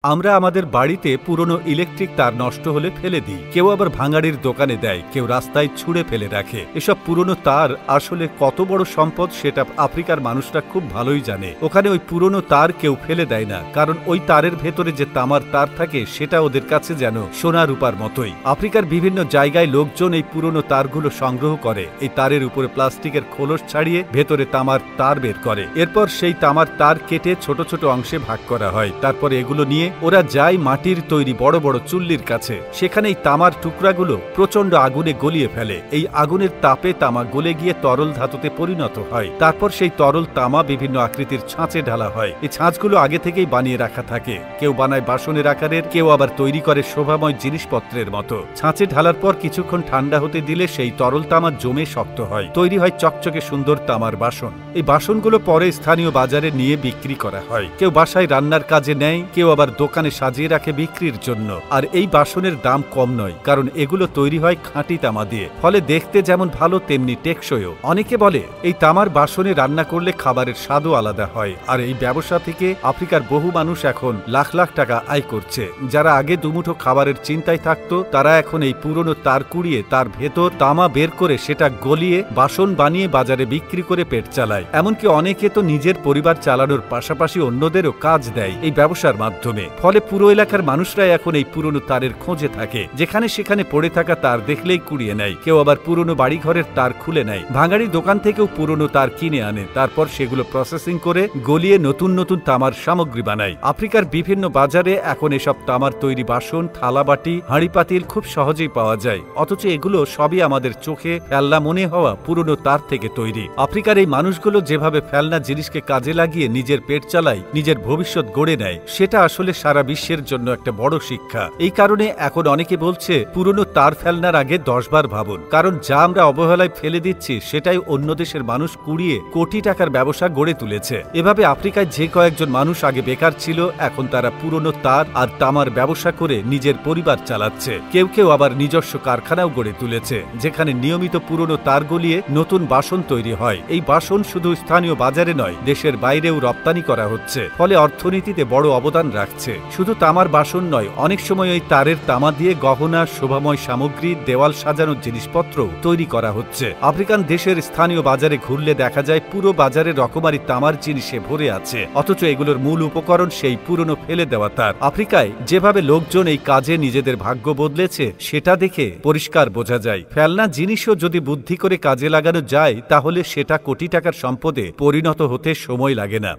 আমরা আমাদের বাড়িতে পুরনো ইলেকট্রিক তার নষ্ট হলে ফেলে দিই, কেউ আবার ভাঙাড়ির দোকানে দেয়, কেউ রাস্তায় ছুঁড়ে ফেলে রাখে। এসব পুরনো তার আসলে কত বড় সম্পদ সেটা আফ্রিকার মানুষরা খুব ভালোই জানে। ওখানে ওই পুরনো তার কেউ ফেলে দেয় না, কারণ ওই তারের ভেতরে যে তামার তার থাকে সেটা ওদের কাছে যেন সোনা রূপার মতোই। আফ্রিকার বিভিন্ন জায়গায় লোকজন এই পুরনো তারগুলো সংগ্রহ করে, এই তারের উপরে প্লাস্টিকের খোলস ছাড়িয়ে ভেতরে তামার তার বের করে। এরপর সেই তামার তার কেটে ছোট ছোট অংশে ভাগ করা হয়। তারপরে এগুলো নিয়ে ওরা যায় মাটির তৈরি বড় বড় চুল্লির কাছে। সেখানে এই তামার টুকরাগুলো প্রচন্ড আগুনে গলিয়ে ফেলে। এই আগুনের তাপে তামা গলে গিয়ে তরল ধাতুতে পরিণত হয়। তারপর সেই তরল তামা বিভিন্ন আকৃতির ছাঁচে ঢালা হয়। এই ছাঁচগুলো আগে থেকেই বানিয়ে রাখা থাকে। কেউ বানায় বাসনের আকারের, কেউ আবার তৈরি করে শোভাময় জিনিসপত্রের মতো। ছাঁচে ঢালার পর কিছুক্ষণ ঠান্ডা হতে দিলে সেই তরল তামা জমে শক্ত হয়, তৈরি হয় চকচকে সুন্দর তামার বাসন। এই বাসনগুলো পরে স্থানীয় বাজারে নিয়ে বিক্রি করা হয়। কেউ বাসায় রান্নার কাজে নেয়, কেউ আবার দোকানে সাজিয়ে রাখে বিক্রির জন্য। আর এই বাসনের দাম কম নয়, কারণ এগুলো তৈরি হয় খাঁটি তামা দিয়ে, ফলে দেখতে যেমন ভালো তেমনি টেকসইও। অনেকে বলে এই তামার বাসনে রান্না করলে খাবারের স্বাদও আলাদা হয়। আর এই ব্যবসা থেকে আফ্রিকার বহু মানুষ এখন লাখ লাখ টাকা আয় করছে। যারা আগে দুমুঠো খাবারের চিন্তায় থাকতো, তারা এখন এই পুরনো তার কুড়িয়ে তার ভেতর তামা বের করে সেটা গলিয়ে বাসন বানিয়ে বাজারে বিক্রি করে পেট চালায়। এমনকি অনেকে তো নিজের পরিবার চালানোর পাশাপাশি অন্যদেরও কাজ দেয় এই ব্যবসার মাধ্যমে। ফলে পুরো এলাকার মানুষরাই এখন এই পুরনো তারের খোঁজে থাকে। যেখানে সেখানে পড়ে থাকা তার দেখলেই কুড়িয়ে নেয়। কেউ আবার পুরনো বাড়িঘরের তার খুলে নেয়। ভাঙাড়ি দোকান থেকেও পুরনো তার কিনে আনে, তারপর সেগুলো প্রসেসিং করে গলিয়ে নতুন নতুন তামার সামগ্রী বানায়। আফ্রিকার বিভিন্ন বাজারে এখন এসব তামার তৈরি বাসন, থালাবাটি, হাঁড়িপাতিল খুব সহজেই পাওয়া যায়। অথচ এগুলো সবই আমাদের চোখে ফেলনা মনে হওয়া পুরনো তার থেকে তৈরি। আফ্রিকার এই মানুষগুলো যেভাবে ফেলনা জিনিসকে কাজে লাগিয়ে নিজের পেট চালায়, নিজের ভবিষ্যৎ গড়ে নেয়, সেটা আসলে সারা বিশ্বের জন্য একটা বড় শিক্ষা। এই কারণে এখন অনেকে বলছে পুরনো তার ফেলনার আগে 10 বার ভাবুন, কারণ যা আমরা অবহেলায় ফেলে দিচ্ছি সেটাই অন্য দেশের মানুষ কুড়িয়ে কোটি টাকার ব্যবসা গড়ে তুলেছে। এভাবে আফ্রিকায় যে কয়েকজন মানুষ আগে বেকার ছিল, এখন তারা পুরনো তার আর তামার ব্যবসা করে নিজের পরিবার চালাচ্ছে। কেউ কেউ আবার নিজস্ব কারখানাও গড়ে তুলেছে, যেখানে নিয়মিত পুরনো তার গলিয়ে নতুন বাসন তৈরি হয়। এই বাসন শুধু স্থানীয় বাজারে নয়, দেশের বাইরেও রপ্তানি করা হচ্ছে, ফলে অর্থনীতিতে বড় অবদান রাখছে। শুধু তামার বাসন নয়, অনেক সময় ওই তারের তামা দিয়ে গহনা, শোভাময় সামগ্রী, দেওয়াল সাজানোর জিনিসপত্র তৈরি করা হচ্ছে। আফ্রিকান দেশের স্থানীয় বাজারে ঘুরলে দেখা যায় পুরো বাজারে রকমারি তামার জিনিসে ভরে আছে, অথচ এগুলোর মূল উপকরণ সেই পুরনো ফেলে দেওয়া তার। আফ্রিকায় যেভাবে লোকজন এই কাজে নিজেদের ভাগ্য বদলেছে সেটা দেখে পরিষ্কার বোঝা যায়, ফেলনা জিনিসও যদি বুদ্ধি করে কাজে লাগানো যায়, তাহলে সেটা কোটি টাকার সম্পদে পরিণত হতে সময় লাগে না।